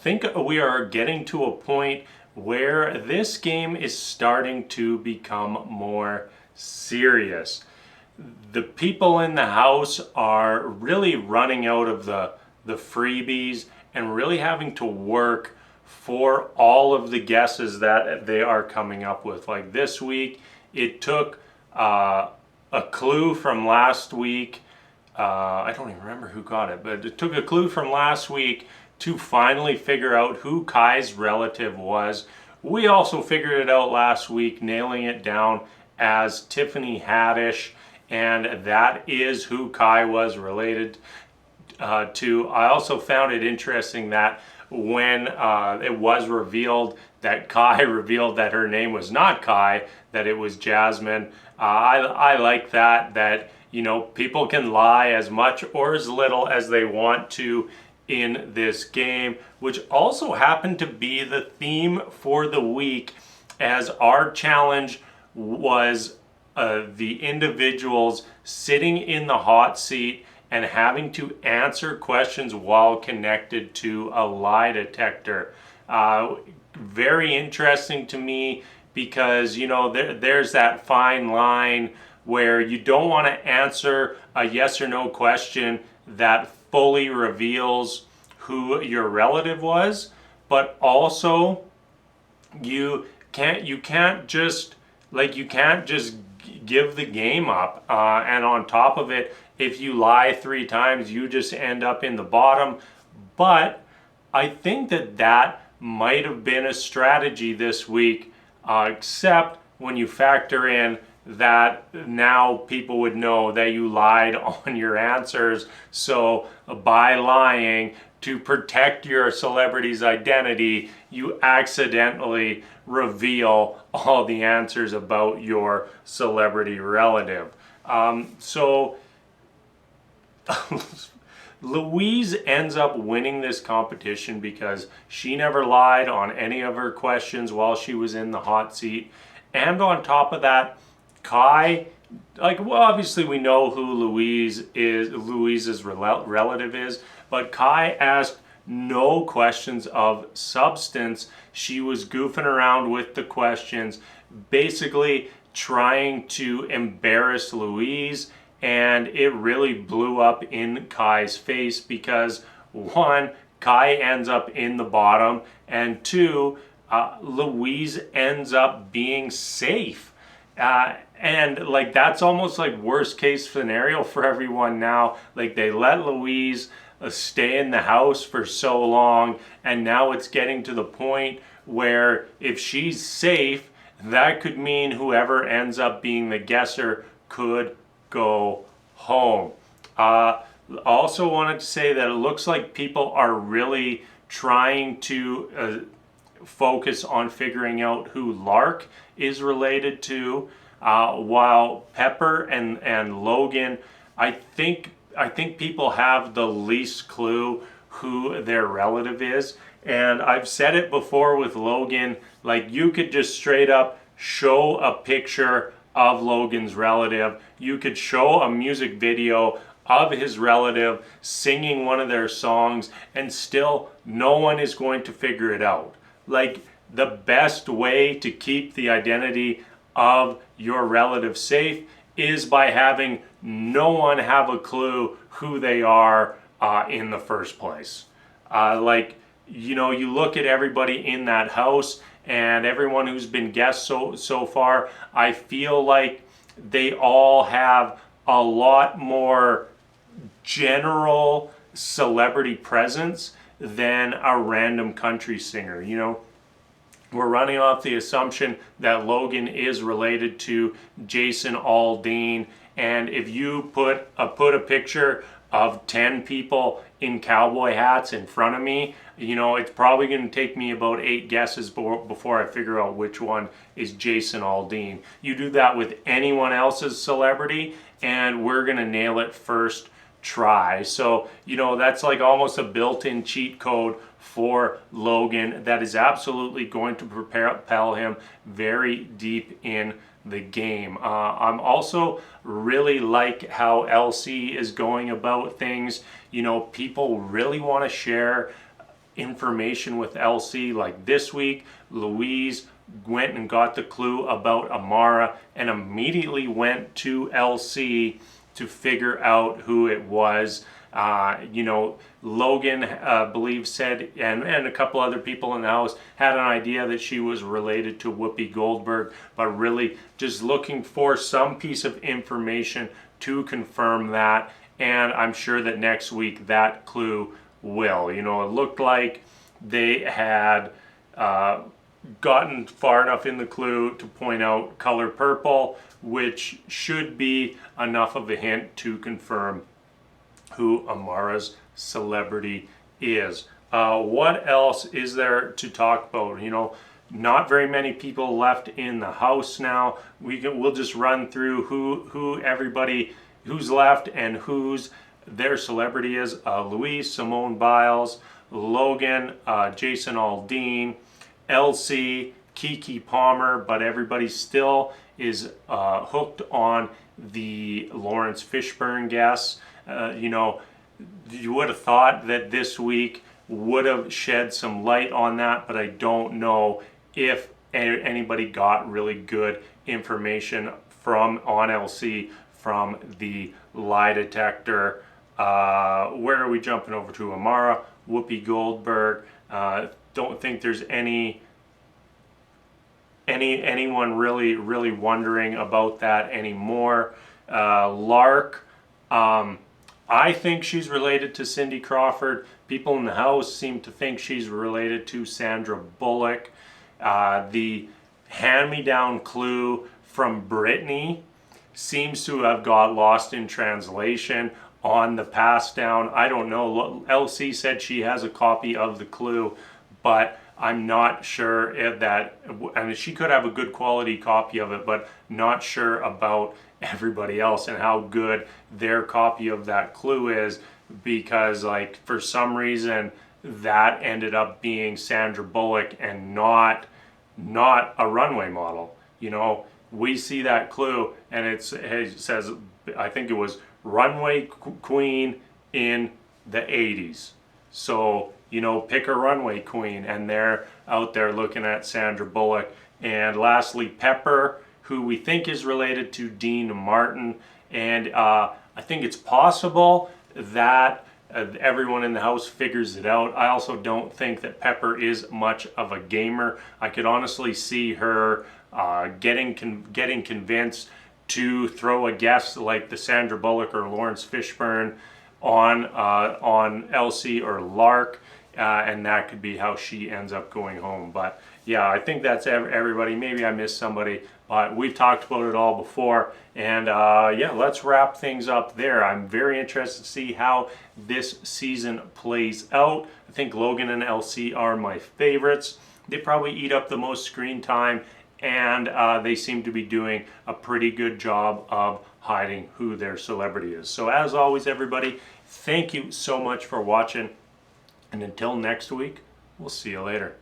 think we are getting to a point where this game is starting to become more serious. The people in the house are really running out of the freebies and really having to work for all of the guesses that they are coming up with. Like this week, it took a clue from last week. I don't even remember who got it, but it took a clue from last week to finally figure out who Kai's relative was. We also figured it out last week, nailing it down as Tiffany Haddish, and that is who Kai was related to. I also found it interesting that when it was revealed that Kai revealed that her name was not Kai, that it was Jasmine. I like that you know, people can lie as much or as little as they want to in this game, which also happened to be the theme for the week, as our challenge was the individuals sitting in the hot seat and having to answer questions while connected to a lie detector. Very interesting to me because, you know, there's that fine line where you don't want to answer a yes or no question that fully reveals who your relative was, but also you can't just give the game up, and on top of it, if you lie 3 times you just end up in the bottom. But I think that might have been a strategy this week, except when you factor in that now people would know that you lied on your answers. So by lying to protect your celebrity's identity, you accidentally reveal all the answers about your celebrity relative. So Louise ends up winning this competition because she never lied on any of her questions while she was in the hot seat. And on top of that, Kai, obviously we know who Louise's relative is, but Kai asked no questions of substance. She was goofing around with the questions, basically trying to embarrass Louise, and it really blew up in Kai's face because, 1, Kai ends up in the bottom, and 2, Louise ends up being safe. And that's almost like worst case scenario for everyone now. Like, they let Louise stay in the house for so long, and now it's getting to the point where if she's safe, that could mean whoever ends up being the guesser could go home. Also wanted to say that it looks like people are really trying to focus on figuring out who Lark is related to, while Pepper and Logan, I think people have the least clue who their relative is. And I've said it before with Logan, like, you could just straight up show a picture of Logan's relative. You could show a music video of his relative singing one of their songs, and still no one is going to figure it out. Like, the best way to keep the identity of your relative safe is by having no one have a clue who they are in the first place. You know, you look at everybody in that house and everyone who's been guessed so far, I feel like they all have a lot more general celebrity presence than a random country singer. You know, we're running off the assumption that Logan is related to Jason Aldean, and if you put a picture of 10 people in cowboy hats in front of me, you know, it's probably going to take me about 8 guesses before I figure out which one is Jason Aldean. You do that with anyone else's celebrity, and we're going to nail it first try. So, you know, that's like almost a built-in cheat code for Logan that is absolutely going to propel him very deep in the game. I'm also really like how LC is going about things. You know, people really want to share information with LC. Like this week, Louise went and got the clue about Amara and immediately went to LC to figure out who it was. You know, Logan, believe said, and a couple other people in the house had an idea that she was related to Whoopi Goldberg, but really just looking for some piece of information to confirm that. And I'm sure that next week that clue will. You know, it looked like they had gotten far enough in the clue to point out color purple, which should be enough of a hint to confirm who Amara's celebrity is. What else is there to talk about? You know, not very many people left in the house now. We'll just run through who everybody who's left and who's their celebrity is. Louise, Simone Biles, Logan, Jason Aldean, LC, Keke Palmer, but everybody still is hooked on the Lawrence Fishburne guess. You know, you would have thought that this week would have shed some light on that, but I don't know if anybody got really good information on LC from the lie detector. Where are we jumping over to? Amara, Whoopi Goldberg. Don't think there's anyone really wondering about that anymore. Lark, I think she's related to Cindy Crawford. People in the house seem to think she's related to Sandra Bullock. The hand-me-down clue from Brittany seems to have got lost in translation on the pass down. I don't know. LC said she has a copy of the clue, but I'm not sure if that, I mean, she could have a good quality copy of it, but not sure about everybody else and how good their copy of that clue is, because like for some reason that ended up being Sandra Bullock and not a runway model. You know, we see that clue and it says, I think it was runway queen in the 80s. So, you know, pick a runway queen, and they're out there looking at Sandra Bullock. And lastly, Pepper, who we think is related to Dean Martin. And I think it's possible that everyone in the house figures it out. I also don't think that Pepper is much of a gamer. I could honestly see her getting convinced to throw a guess like the Sandra Bullock or Lawrence Fishburne on LC or Lark, and that could be how she ends up going home. But yeah, I think that's everybody. Maybe I missed somebody, but we've talked about it all before. And yeah, let's wrap things up there. I'm very interested to see how this season plays out. I think Logan and LC are my favorites. They probably eat up the most screen time, and they seem to be doing a pretty good job of hiding who their celebrity is. So as always, everybody, thank you so much for watching. And until next week, we'll see you later.